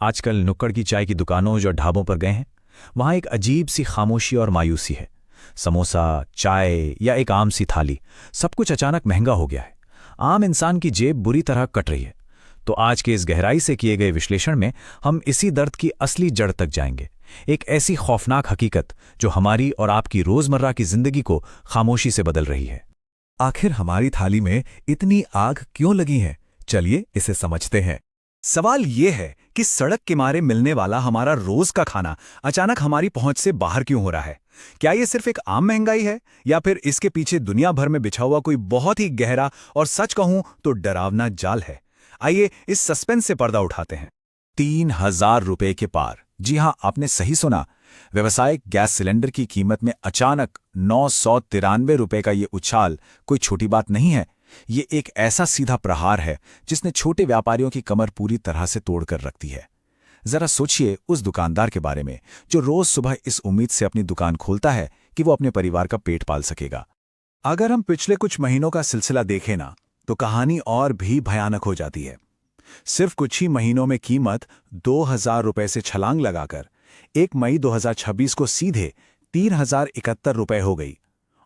आजकल नुक्कड़ की चाय की दुकानों जो ढाबों पर गए हैं, वहाँ एक अजीब सी खामोशी और मायूसी है। समोसा, चाय या एक आम सी थाली, सब कुछ अचानक महंगा हो गया है। आम इंसान की जेब बुरी तरह कट रही है। तो आज के इस गहराई से किए गए विश्लेषण में हम इसी दर्द की असली जड़ तक जाएंगे। एक ऐसी खौफनाक हकीकत जो हमारी और आपकी रोजमर्रा की जिंदगी को खामोशी से बदल रही है। आखिर हमारी थाली में इतनी आग क्यों लगी है? चलिए इसे समझते हैं। सवाल ये है कि सड़क किनारे मिलने वाला हमारा रोज का खाना अचानक हमारी पहुंच से बाहर क्यों हो रहा है? क्या ये सिर्फ एक आम महंगाई है, या फिर इसके पीछे दुनिया भर में बिछा हुआ कोई बहुत ही गहरा और सच कहूं तो डरावना जाल है? आइए इस सस्पेंस से पर्दा उठाते हैं। 3,000 रुपए के पार। जी हां, आपने सही सुना। व्यावसायिक गैस सिलेंडर की कीमत में अचानक 993 रुपए का ये उछाल कोई छोटी बात नहीं है। ये एक ऐसा सीधा प्रहार है जिसने छोटे व्यापारियों की कमर पूरी तरह से तोड़कर रख दी है। जरा सोचिए उस दुकानदार के बारे में जो रोज सुबह इस उम्मीद से अपनी दुकान खोलता है कि वो अपने परिवार का पेट पाल सकेगा। अगर हम पिछले कुछ महीनों का सिलसिला देखें ना, तो कहानी और भी भयानक हो जाती है। सिर्फ कुछ ही महीनों में कीमत 2,000 रुपए से छलांग लगाकर 1 मई 2026 को सीधे 3,071 रुपए हो गई।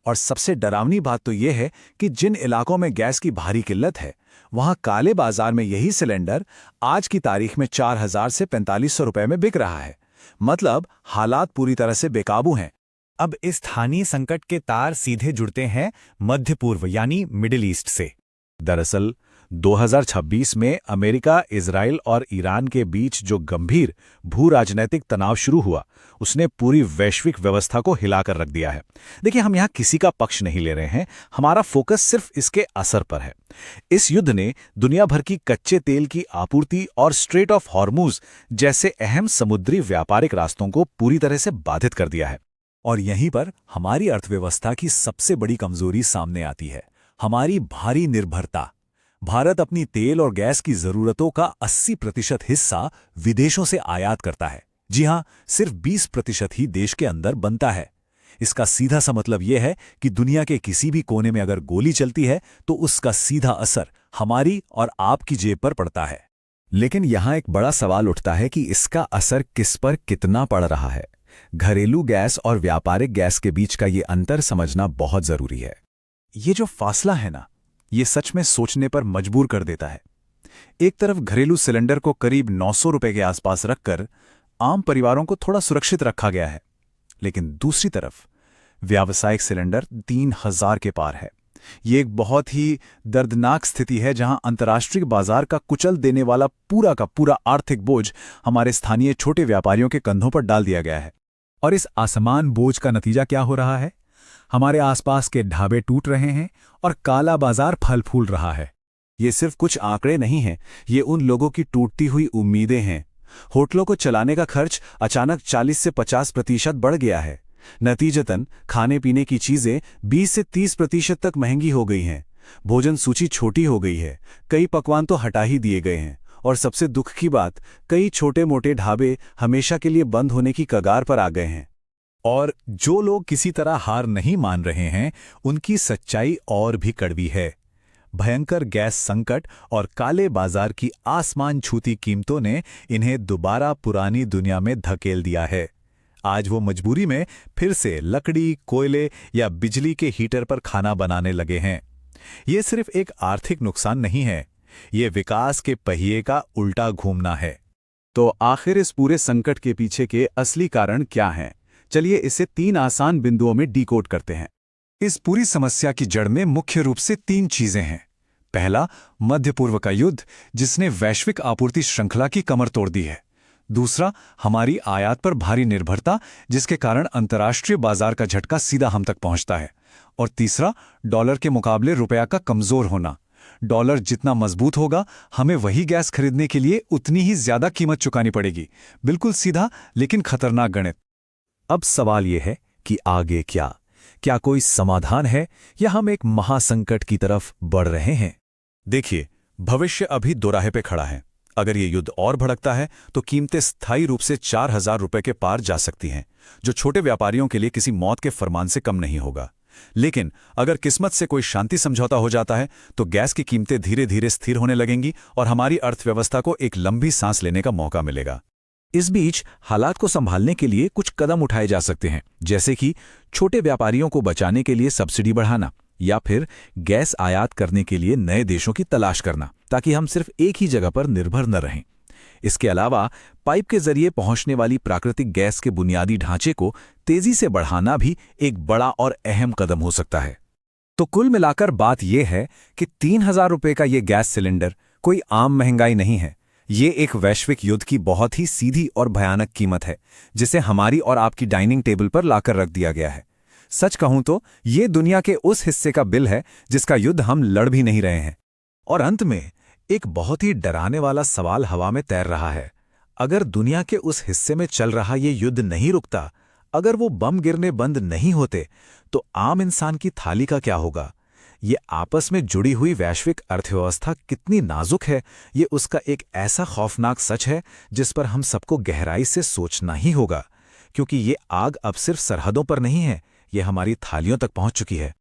और सबसे डरावनी बात तो यह है कि जिन इलाकों में गैस की भारी किल्लत है, वहां काले बाजार में यही सिलेंडर आज की तारीख में 4,000 से 4,500 रुपए में बिक रहा है। मतलब हालात पूरी तरह से बेकाबू हैं। अब इस स्थानीय संकट के तार सीधे जुड़ते हैं मध्य पूर्व यानी मिडिल ईस्ट से। दरअसल 2026 में अमेरिका, इजराइल और ईरान के बीच जो गंभीर भू राजनैतिक तनाव शुरू हुआ, उसने पूरी वैश्विक व्यवस्था को हिलाकर रख दिया है। देखिए, हम यहाँ किसी का पक्ष नहीं ले रहे हैं, हमारा फोकस सिर्फ इसके असर पर है। इस युद्ध ने दुनिया भर की कच्चे तेल की आपूर्ति और स्ट्रेट ऑफ हॉर्मुज जैसे अहम समुद्री व्यापारिक रास्तों को पूरी तरह से बाधित कर दिया है। और यहीं पर हमारी अर्थव्यवस्था की सबसे बड़ी कमजोरी सामने आती है, हमारी भारी निर्भरता। भारत अपनी तेल और गैस की जरूरतों का 80% हिस्सा विदेशों से आयात करता है। जी हां, सिर्फ 20% ही देश के अंदर बनता है। इसका सीधा सा मतलब यह है कि दुनिया के किसी भी कोने में अगर गोली चलती है तो उसका सीधा असर हमारी और आपकी जेब पर पड़ता है। लेकिन यहां एक बड़ा सवाल उठता है कि इसका असर किस पर कितना पड़ रहा है। घरेलू गैस और व्यापारिक गैस के बीच का ये अंतर समझना बहुत जरूरी है। ये जो फासला है ना, ये सच में सोचने पर मजबूर कर देता है। एक तरफ घरेलू सिलेंडर को करीब 900 रुपए के आसपास रखकर आम परिवारों को थोड़ा सुरक्षित रखा गया है, लेकिन दूसरी तरफ व्यावसायिक सिलेंडर 3,000 के पार है। ये एक बहुत ही दर्दनाक स्थिति है जहां अंतर्राष्ट्रीय बाजार का कुचल देने वाला पूरा का पूरा आर्थिक बोझ हमारे स्थानीय छोटे व्यापारियों के कंधों पर डाल दिया गया है। और इस असमान बोझ का नतीजा क्या हो रहा है? हमारे आसपास के ढाबे टूट रहे हैं और काला बाजार फल फूल रहा है। ये सिर्फ कुछ आंकड़े नहीं हैं, ये उन लोगों की टूटती हुई उम्मीदें हैं। होटलों को चलाने का खर्च अचानक 40 से 50% बढ़ गया है। नतीजतन खाने पीने की चीजें 20 से 30% तक महंगी हो गई हैं। भोजन सूची छोटी हो गई है, कई पकवान तो हटा ही दिए गए हैं। और सबसे दुख की बात, कई छोटे मोटे ढाबे हमेशा के लिए बंद होने की कगार पर आ गए हैं। और जो लोग किसी तरह हार नहीं मान रहे हैं, उनकी सच्चाई और भी कड़वी है। भयंकर गैस संकट और काले बाजार की आसमान छूती कीमतों ने इन्हें दोबारा पुरानी दुनिया में धकेल दिया है। आज वो मजबूरी में फिर से लकड़ी, कोयले या बिजली के हीटर पर खाना बनाने लगे हैं। ये सिर्फ एक आर्थिक नुकसान नहीं है, ये विकास के पहिए का उल्टा घूमना है। तो आखिर इस पूरे संकट के पीछे के असली कारण क्या हैं? चलिए इसे 3 आसान बिंदुओं में डिकोड करते हैं। इस पूरी समस्या की जड़ में मुख्य रूप से 3 चीजें हैं। पहला, मध्य पूर्व का युद्ध जिसने वैश्विक आपूर्ति श्रृंखला की कमर तोड़ दी है। दूसरा, हमारी आयात पर भारी निर्भरता जिसके कारण अंतर्राष्ट्रीय बाजार का झटका सीधा हम तक पहुंचता है। और तीसरा, डॉलर के मुकाबले रुपया का कमजोर होना। डॉलर जितना मजबूत होगा, हमें वही गैस खरीदने के लिए उतनी ही ज्यादा कीमत चुकानी पड़ेगी। बिल्कुल सीधा लेकिन खतरनाक गणित। अब सवाल यह है कि आगे क्या? क्या कोई समाधान है या हम एक महासंकट की तरफ बढ़ रहे हैं? देखिए, भविष्य अभी दोराहे पे खड़ा है। अगर ये युद्ध और भड़कता है तो कीमतें स्थायी रूप से 4,000 रुपए के पार जा सकती हैं, जो छोटे व्यापारियों के लिए किसी मौत के फरमान से कम नहीं होगा। लेकिन अगर किस्मत से कोई शांति समझौता हो जाता है तो गैस की कीमतें धीरे धीरे स्थिर होने लगेंगी और हमारी अर्थव्यवस्था को एक लंबी सांस लेने का मौका मिलेगा। इस बीच हालात को संभालने के लिए कुछ कदम उठाए जा सकते हैं, जैसे कि छोटे व्यापारियों को बचाने के लिए सब्सिडी बढ़ाना या फिर गैस आयात करने के लिए नए देशों की तलाश करना, ताकि हम सिर्फ एक ही जगह पर निर्भर न रहें। इसके अलावा पाइप के जरिए पहुंचने वाली प्राकृतिक गैस के बुनियादी ढांचे को तेजी से बढ़ाना भी एक बड़ा और अहम कदम हो सकता है। तो कुल मिलाकर बात यह है कि 3000 रुपये का ये गैस सिलेंडर कोई आम महंगाई नहीं है। ये एक वैश्विक युद्ध की बहुत ही सीधी और भयानक कीमत है, जिसे हमारी और आपकी डाइनिंग टेबल पर लाकर रख दिया गया है। सच कहूं तो ये दुनिया के उस हिस्से का बिल है जिसका युद्ध हम लड़ भी नहीं रहे हैं। और अंत में एक बहुत ही डराने वाला सवाल हवा में तैर रहा है। अगर दुनिया के उस हिस्से में चल रहा ये युद्ध नहीं रुकता, अगर वो बम गिरने बंद नहीं होते, तो आम इंसान की थाली का क्या होगा? ये आपस में जुड़ी हुई वैश्विक अर्थव्यवस्था कितनी नाजुक है, ये उसका एक ऐसा खौफनाक सच है जिस पर हम सबको गहराई से सोचना ही होगा, क्योंकि ये आग अब सिर्फ सरहदों पर नहीं है, ये हमारी थालियों तक पहुंच चुकी है।